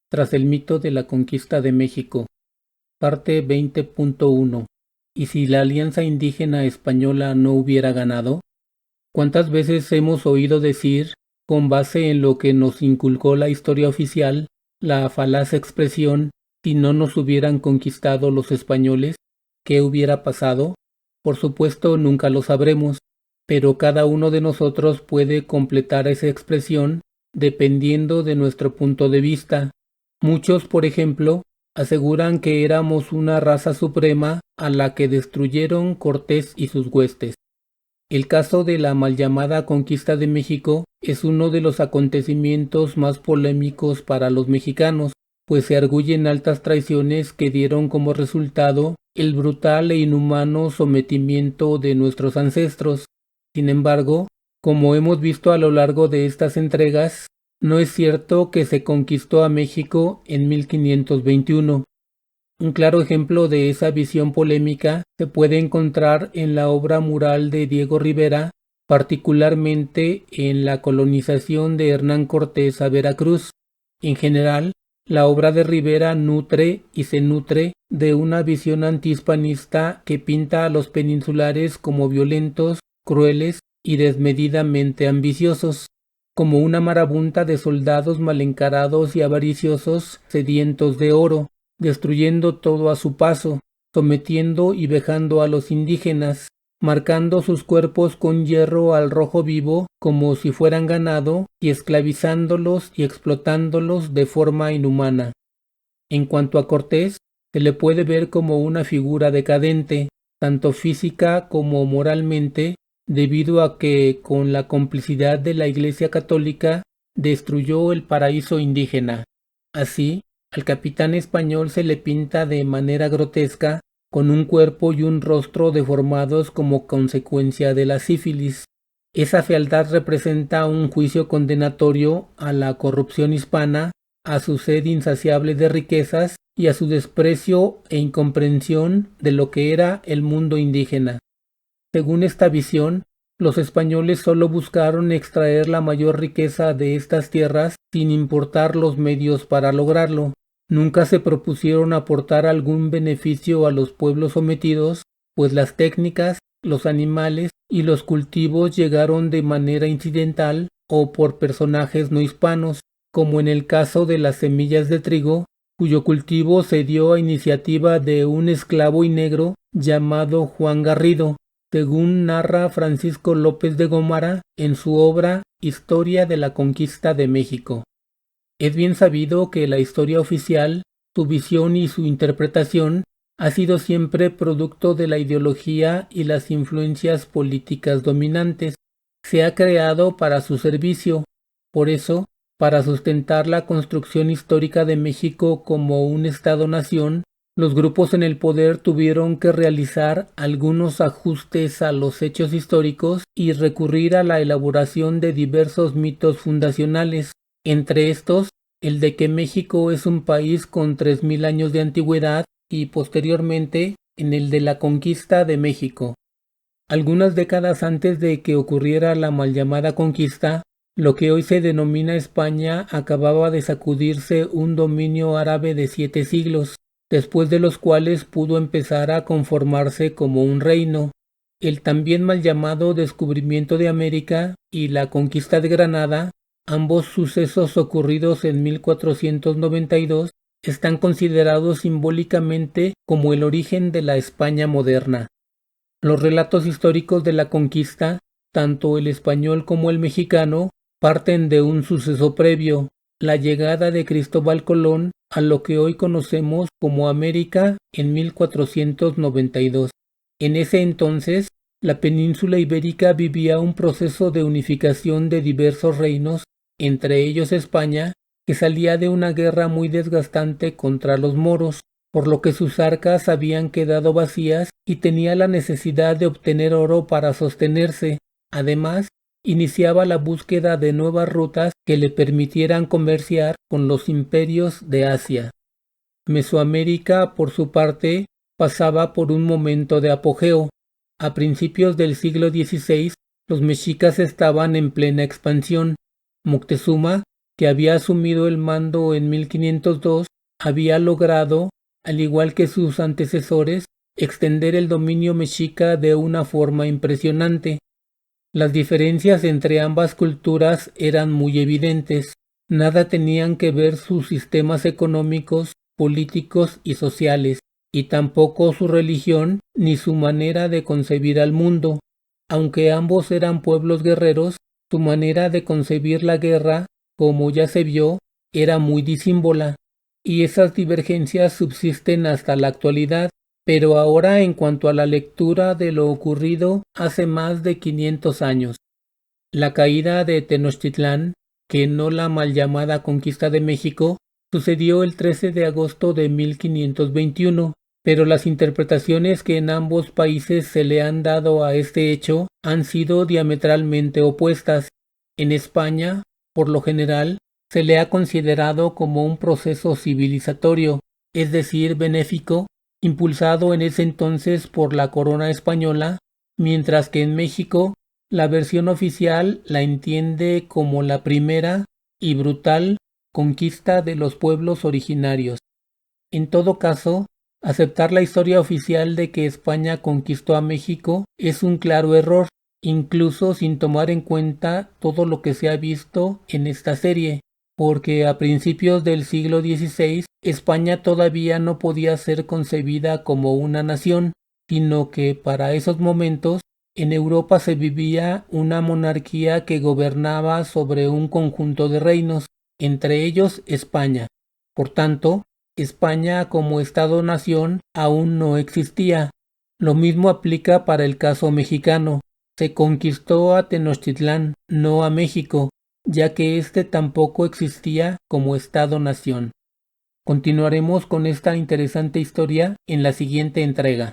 tras el mito de la conquista de México. Parte 20.1. ¿Y si la alianza indígena española no hubiera ganado? ¿Cuántas veces hemos oído decir, con base en lo que nos inculcó la historia oficial, la falaz expresión, si no nos hubieran conquistado los españoles, ¿qué hubiera pasado? Por supuesto, nunca lo sabremos, pero cada uno de nosotros puede completar esa expresión dependiendo de nuestro punto de vista. Muchos, por ejemplo, aseguran que éramos una raza suprema a la que destruyeron Cortés y sus huestes. El caso de la mal llamada conquista de México es uno de los acontecimientos más polémicos para los mexicanos, pues se arguyen altas traiciones que dieron como resultado el brutal e inhumano sometimiento de nuestros ancestros. Sin embargo, como hemos visto a lo largo de estas entregas, no es cierto que se conquistó a México en 1521. Un claro ejemplo de esa visión polémica se puede encontrar en la obra mural de Diego Rivera, particularmente en la colonización de Hernán Cortés a Veracruz. En general, la obra de Rivera nutre y se nutre de una visión antihispanista que pinta a los peninsulares como violentos, crueles y desmedidamente ambiciosos, como una marabunta de soldados mal encarados y avariciosos sedientos de oro, destruyendo todo a su paso, sometiendo y vejando a los indígenas, marcando sus cuerpos con hierro al rojo vivo como si fueran ganado y esclavizándolos y explotándolos de forma inhumana. En cuanto a Cortés, se le puede ver como una figura decadente, tanto física como moralmente, debido a que, con la complicidad de la Iglesia Católica, destruyó el paraíso indígena. Así, al capitán español se le pinta de manera grotesca, con un cuerpo y un rostro deformados como consecuencia de la sífilis. Esa fealdad representa un juicio condenatorio a la corrupción hispana, a su sed insaciable de riquezas y a su desprecio e incomprensión de lo que era el mundo indígena. Según esta visión, los españoles solo buscaron extraer la mayor riqueza de estas tierras sin importar los medios para lograrlo. Nunca se propusieron aportar algún beneficio a los pueblos sometidos, pues las técnicas, los animales y los cultivos llegaron de manera incidental o por personajes no hispanos, como en el caso de las semillas de trigo, cuyo cultivo se dio a iniciativa de un esclavo y negro llamado Juan Garrido, según narra Francisco López de Gómara en su obra Historia de la Conquista de México. Es bien sabido que la historia oficial, su visión y su interpretación ha sido siempre producto de la ideología y las influencias políticas dominantes. Se ha creado para su servicio. Por eso, para sustentar la construcción histórica de México como un Estado-nación, los grupos en el poder tuvieron que realizar algunos ajustes a los hechos históricos y recurrir a la elaboración de diversos mitos fundacionales, entre estos el de que México es un país con 3000 años de antigüedad y posteriormente en el de la conquista de México. Algunas décadas antes de que ocurriera la mal llamada conquista, lo que hoy se denomina España acababa de sacudirse un dominio árabe de 7 siglos, después de los cuales pudo empezar a conformarse como un reino. El también mal llamado descubrimiento de América y la conquista de Granada, ambos sucesos ocurridos en 1492, están considerados simbólicamente como el origen de la España moderna. Los relatos históricos de la conquista, tanto el español como el mexicano, parten de un suceso previo, la llegada de Cristóbal Colón a lo que hoy conocemos como América en 1492. En ese entonces, la península ibérica vivía un proceso de unificación de diversos reinos, entre ellos España, que salía de una guerra muy desgastante contra los moros, por lo que sus arcas habían quedado vacías y tenía la necesidad de obtener oro para sostenerse. Además, iniciaba la búsqueda de nuevas rutas que le permitieran comerciar con los imperios de Asia. Mesoamérica, por su parte, pasaba por un momento de apogeo. A principios del siglo XVI, los mexicas estaban en plena expansión. Moctezuma, que había asumido el mando en 1502, había logrado, al igual que sus antecesores, extender el dominio mexica de una forma impresionante. Las diferencias entre ambas culturas eran muy evidentes. Nada tenían que ver sus sistemas económicos, políticos y sociales, y tampoco su religión ni su manera de concebir al mundo. Aunque ambos eran pueblos guerreros, su manera de concebir la guerra, como ya se vio, era muy disímbola, y esas divergencias subsisten hasta la actualidad. Pero ahora en cuanto a la lectura de lo ocurrido hace más de 500 años, la caída de Tenochtitlán, que no la mal llamada conquista de México, sucedió el 13 de agosto de 1521, pero las interpretaciones que en ambos países se le han dado a este hecho han sido diametralmente opuestas. En España, por lo general, se le ha considerado como un proceso civilizatorio, es decir, benéfico, impulsado en ese entonces por la corona española, mientras que en México la versión oficial la entiende como la primera y brutal conquista de los pueblos originarios. En todo caso, aceptar la historia oficial de que España conquistó a México es un claro error, incluso sin tomar en cuenta todo lo que se ha visto en esta serie, porque a principios del siglo XVI España todavía no podía ser concebida como una nación, sino que para esos momentos en Europa se vivía una monarquía que gobernaba sobre un conjunto de reinos, entre ellos España. Por tanto, España como Estado-nación aún no existía. Lo mismo aplica para el caso mexicano. Se conquistó a Tenochtitlán, no a México, ya que éste tampoco existía como Estado-nación. Continuaremos con esta interesante historia en la siguiente entrega.